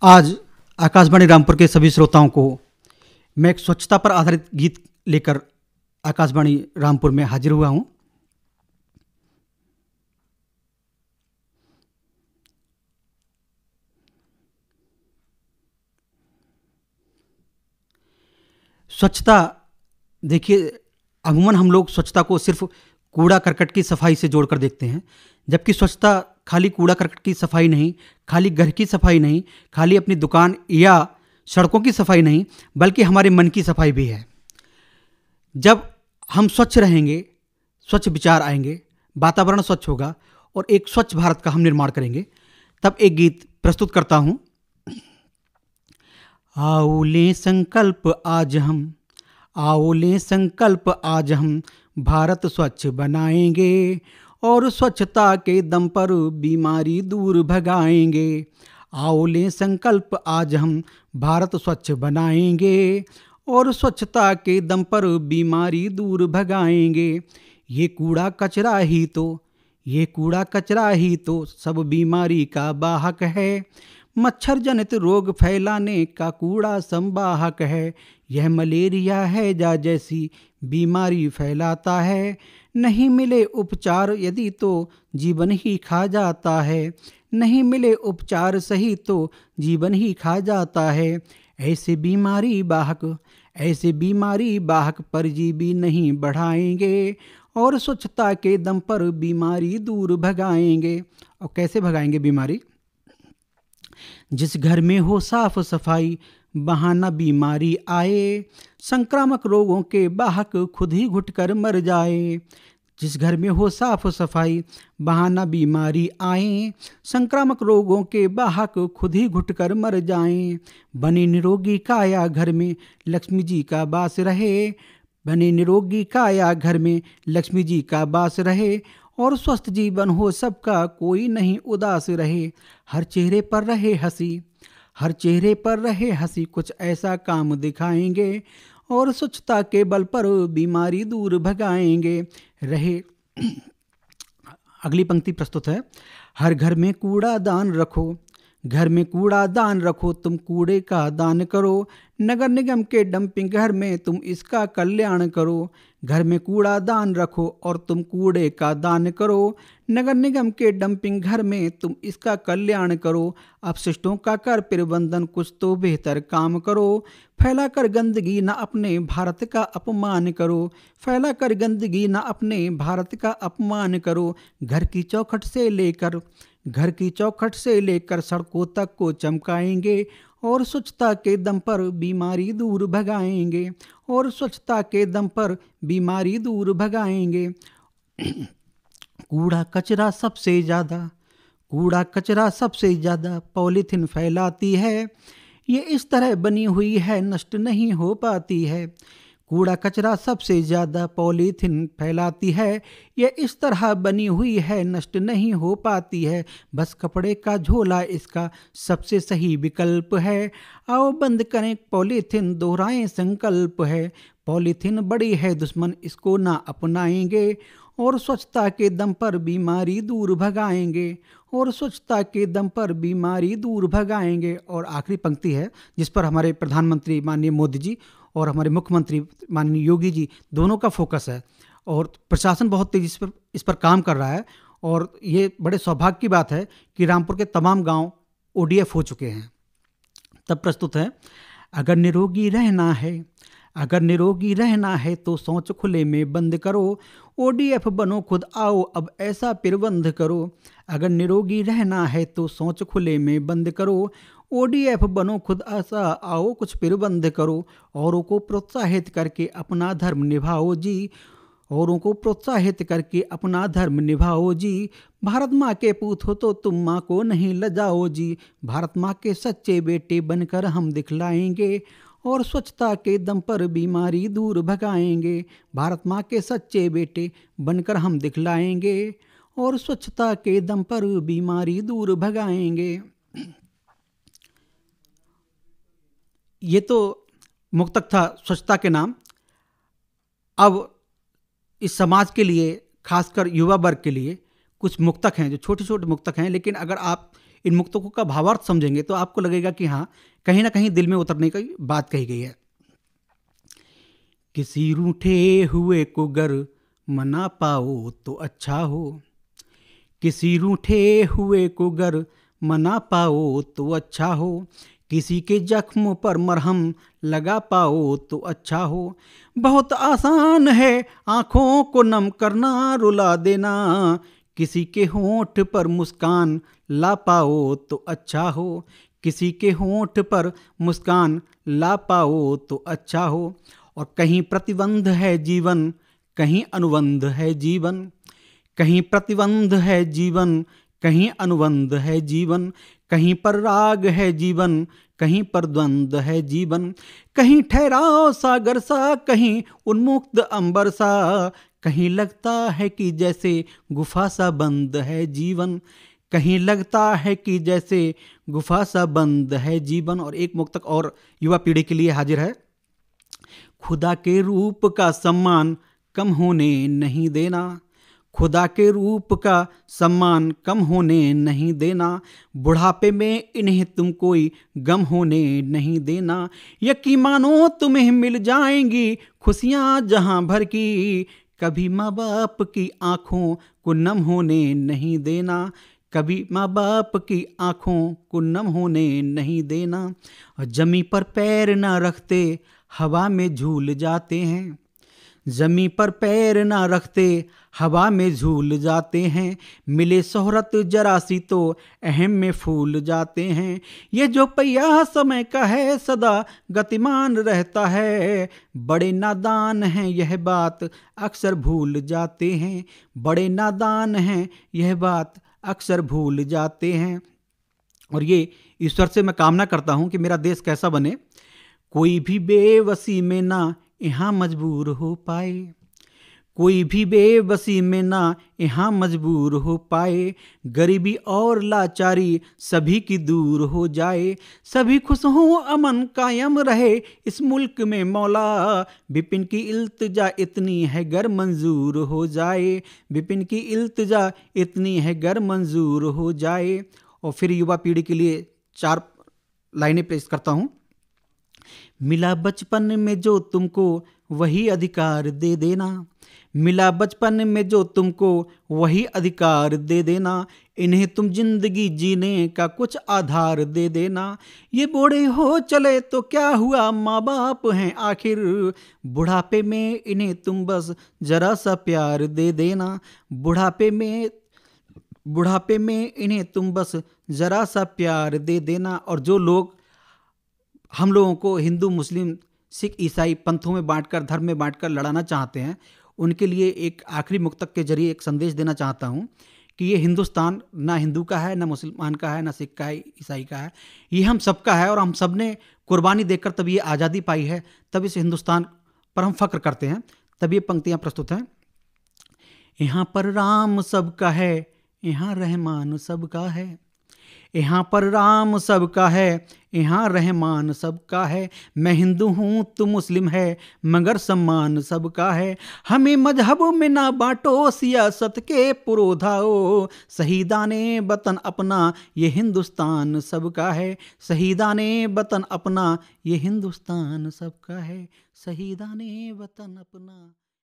आज आकाशवाणी रामपुर के सभी श्रोताओं को मैं एक स्वच्छता पर आधारित गीत लेकर आकाशवाणी रामपुर में हाजिर हुआ हूं। स्वच्छता, देखिए, अमूमन हम लोग स्वच्छता को सिर्फ कूड़ा करकट की सफाई से जोड़कर देखते हैं, जबकि स्वच्छता खाली कूड़ा करकट की सफाई नहीं, खाली घर की सफाई नहीं, खाली अपनी दुकान या सड़कों की सफाई नहीं, बल्कि हमारे मन की सफाई भी है। जब हम स्वच्छ रहेंगे, स्वच्छ विचार आएंगे, वातावरण स्वच्छ होगा और एक स्वच्छ भारत का हम निर्माण करेंगे। तब एक गीत प्रस्तुत करता हूँ। आओ लें संकल्प आज हम, आओ लें संकल्प आज हम, भारत स्वच्छ बनाएंगे और स्वच्छता के दम पर बीमारी दूर भगाएंगे। आओ लें संकल्प आज हम, भारत स्वच्छ बनाएंगे और स्वच्छता के दम पर बीमारी दूर भगाएंगे। ये कूड़ा कचरा ही तो, ये कूड़ा कचरा ही तो सब बीमारी का वाहक है। मच्छर जनित रोग फैलाने का कूड़ा संवाहक है। यह मलेरिया है जा जैसी बीमारी फैलाता है। नहीं मिले उपचार यदि तो जीवन ही खा जाता है। नहीं मिले उपचार सही तो जीवन ही खा जाता है। ऐसे बीमारी वाहक, ऐसे बीमारी वाहक परजीवी नहीं बढ़ाएंगे और स्वच्छता के दम पर बीमारी दूर भगाएंगे। और कैसे भगाएंगे बीमारी? जिस घर में हो साफ सफाई वहाँ न बीमारी आए। संक्रामक रोगों के वाहक खुद ही घुटकर मर जाए। जिस घर में हो साफ सफाई वहाँ न बीमारी आए। संक्रामक रोगों के वाहक खुद ही घुटकर मर जाएं। बने निरोगी काया घर में लक्ष्मी जी का वास रहे। बने निरोगी काया घर में लक्ष्मी जी का वास रहे और स्वस्थ जीवन हो सबका, कोई नहीं उदास रहे। हर चेहरे पर रहे हंसी, हर चेहरे पर रहे हंसी, कुछ ऐसा काम दिखाएंगे और स्वच्छता के बल पर बीमारी दूर भगाएंगे। रहे अगली पंक्ति प्रस्तुत है। हर घर में कूड़ा दान रखो, घर में कूड़ा दान रखो, तुम कूड़े का दान करो। नगर निगम के डंपिंग घर में तुम इसका कल्याण करो। घर में कूड़ा दान रखो और तुम कूड़े का दान करो। नगर निगम के डंपिंग घर में तुम इसका कल्याण करो। अपशिष्टों का कर प्रबंधन कुछ तो बेहतर काम करो। फैला कर गंदगी न अपने भारत का अपमान करो। फैला कर गंदगी न अपने भारत का अपमान करो। घर की चौखट से लेकर, घर की चौखट से लेकर सड़कों तक को चमकाएंगे और स्वच्छता के दम पर बीमारी दूर भगाएंगे। और स्वच्छता के दम पर बीमारी दूर भगाएंगे। कूड़ा कचरा सबसे ज़्यादा, कूड़ा कचरा सबसे ज़्यादा पॉलीथीन फैलाती है। ये इस तरह बनी हुई है नष्ट नहीं हो पाती है। कूड़ा कचरा सबसे ज़्यादा पॉलीथीन फैलाती है। ये इस तरह बनी हुई है नष्ट नहीं हो पाती है। बस कपड़े का झोला इसका सबसे सही विकल्प है। आओ बंद करें पॉलीथीन, दोहराएं संकल्प है। पॉलीथीन बड़ी है दुश्मन, इसको ना अपनाएंगे और स्वच्छता के दम पर बीमारी दूर भगाएंगे। और स्वच्छता के दम पर बीमारी दूर भगाएंगे। और आखिरी पंक्ति है जिस पर हमारे प्रधानमंत्री माननीय मोदी जी और हमारे मुख्यमंत्री माननीय योगी जी दोनों का फोकस है और प्रशासन बहुत तेजी से इस पर काम कर रहा है। और ये बड़े सौभाग्य की बात है कि रामपुर के तमाम गांव ओडीएफ हो चुके हैं। तब प्रस्तुत है। अगर निरोगी रहना है, अगर निरोगी रहना है तो शौच खुले में बंद करो। ओडीएफ बनो खुद, आओ अब ऐसा प्रबंध करो। अगर निरोगी रहना है तो शौच खुले में बंद करो। ओडीएफ बनो खुद, ऐसा आओ कुछ प्रबंध करो। औरों को प्रोत्साहित करके अपना धर्म निभाओ जी। औरों को प्रोत्साहित करके अपना धर्म निभाओ जी। भारत माँ के पूत हो तो तुम माँ को नहीं लजाओ जी। भारत माँ के सच्चे बेटे बनकर हम दिखलाएंगे और स्वच्छता के दम पर बीमारी दूर भगाएंगे। भारत माँ के सच्चे बेटे बनकर हम दिखलाएंगे और स्वच्छता के दम पर बीमारी दूर भगाएंगे। ये तो मुक्तक था स्वच्छता के नाम। अब इस समाज के लिए, खासकर युवा वर्ग के लिए कुछ मुक्तक हैं जो छोटे छोटे मुक्तक हैं, लेकिन अगर आप इन मुक्तकों का भावार्थ समझेंगे तो आपको लगेगा कि हाँ, कहीं ना कहीं दिल में उतरने की बात कही गई है। किसी रूठे हुए को गर मना पाओ तो अच्छा हो, किसी रूठे हुए को गर मना पाओ तो अच्छा हो, किसी के जख्म पर मरहम लगा पाओ तो अच्छा हो। बहुत आसान है आंखों को नम करना, रुला देना, किसी के होंठ पर मुस्कान ला पाओ तो अच्छा हो, किसी के होंठ पर मुस्कान ला पाओ तो अच्छा हो। और कहीं प्रतिबंध है जीवन, कहीं अनुबंध है जीवन, कहीं प्रतिबंध है जीवन, कहीं अनुबंध है जीवन, कहीं पर राग है जीवन, कहीं पर द्वंद है जीवन, कहीं ठहराव सागर सा, कहीं उन्मुक्त अंबर सा, कहीं लगता है कि जैसे गुफा सा बंद है जीवन, कहीं लगता है कि जैसे गुफा सा बंद है जीवन। और एक मुक्तक और युवा पीढ़ी के लिए हाजिर है। खुदा के रूप का सम्मान कम होने नहीं देना, खुदा के रूप का सम्मान कम होने नहीं देना, बुढ़ापे में इन्हें तुम कोई गम होने नहीं देना, यकीन मानो तुम्हें मिल जाएंगी खुशियाँ जहाँ भर की, कभी माँ बाप की आँखों को नम होने नहीं देना, कभी माँ बाप की आँखों को नम होने नहीं देना। और जमी पर पैर ना रखते हवा में झूल जाते हैं, जमी पर पैर ना रखते हवा में झूल जाते हैं, मिले शोहरत जरा सी तो अहम में फूल जाते हैं, ये जो पहिया समय का है सदा गतिमान रहता है, बड़े नादान हैं यह बात अक्सर भूल जाते हैं, बड़े नादान हैं यह बात अक्सर भूल जाते हैं। और ये ईश्वर से मैं कामना करता हूँ कि मेरा देश कैसा बने, कोई भी बेबसी में ना यहाँ मजबूर हो पाए, कोई भी बेबसी में ना यहाँ मजबूर हो पाए, गरीबी और लाचारी सभी की दूर हो जाए, सभी खुश हों अमन कायम रहे इस मुल्क में मौला, विपिन की इल्तिजा इतनी है गर मंजूर हो जाए, विपिन की इल्तिजा इतनी है गर मंजूर हो जाए। और फिर युवा पीढ़ी के लिए 4 लाइनें पेश करता हूँ। मिला बचपन में जो तुमको वही अधिकार दे देना, मिला बचपन में जो तुमको वही अधिकार दे देना, इन्हें तुम जिंदगी जीने का कुछ आधार दे देना, ये बूढ़े हो चले तो क्या हुआ माँ बाप हैं आखिर, बुढ़ापे में इन्हें तुम बस जरा सा प्यार दे देना, बुढ़ापे में इन्हें तुम बस जरा सा प्यार दे देना। और जो लोग हम लोगों को हिंदू मुस्लिम सिख ईसाई पंथों में बांटकर, धर्म में बांटकर लड़ाना चाहते हैं, उनके लिए एक आखिरी मुक्तक के जरिए एक संदेश देना चाहता हूँ कि ये हिंदुस्तान ना हिंदू का है, ना मुसलमान का है, ना सिख का है, ईसाई का है, ये हम सबका है। और हम सब ने कुर्बानी देकर तब ये आज़ादी पाई है, तब इस हिंदुस्तान पर हम फख्र करते हैं। तब ये पंक्तियाँ प्रस्तुत हैं। यहाँ पर राम सबका है, यहाँ रहमान सबका है, यहाँ पर राम सबका है, यहाँ रहमान सबका है, मैं हिंदू हूँ तू मुस्लिम है मगर सम्मान सबका है, हमें मजहब में ना बांटो सियासत के पुरोधाओ, शहीदाने वतन अपना ये हिंदुस्तान सबका है, शहीदाने वतन अपना ये हिंदुस्तान सबका है, शहीदाने वतन अपना।